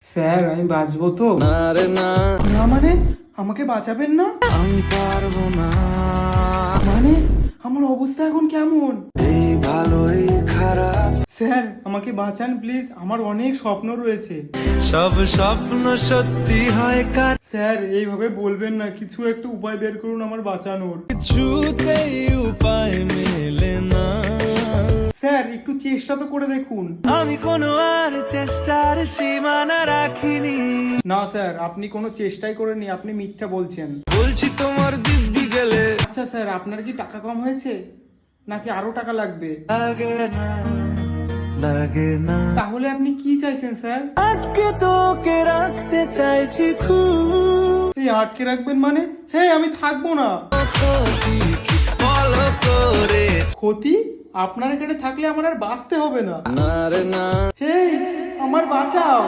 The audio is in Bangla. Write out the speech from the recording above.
স্যার আমি বাঁচবো তো? না রে না, না মানে আমাকে বাঁচাবেন না? আমি পারবো না। মানে আমার অবস্থা এখন কেমন? এই ভালো এই খারাপ, স্যার আমাকে বাঁচান প্লিজ, আমার অনেক স্বপ্ন রয়েছে। সব স্বপ্ন সত্যি হয় কার। স্যার এইভাবে বলবেন না, কিছু একটা উপায় বের করুন আমার বাঁচানোর। কিছুতেই উপায় মেলে না। স্যার একটু চেষ্টা তো করে দেখুন। আমি কোনো আর চেষ্টার সীমানা রাখিনি। না স্যার আপনি কোনো চেষ্টাই করেননি, আপনি মিথ্যা বলছেন। বলছি তোমার দিব্যি গেলে আচ্ছা স্যার আপনার কি টাকা কম হয়েছে নাকি আরো টাকা লাগবে? লাগে না, লাগে না। তাহলে আপনি কি চাইছেন স্যার? আটকে তোকে রাখতে চাইছি খুব। এই আটকে রাখবেন মানে? হ্যাঁ আমি থাকবো না। ক্ষতি কি বলো করে। ক্ষতি? আপনার এখানে থাকলে আমার আর বাঁচতে হবে না। না রে না, হে আমার বাঁচাও।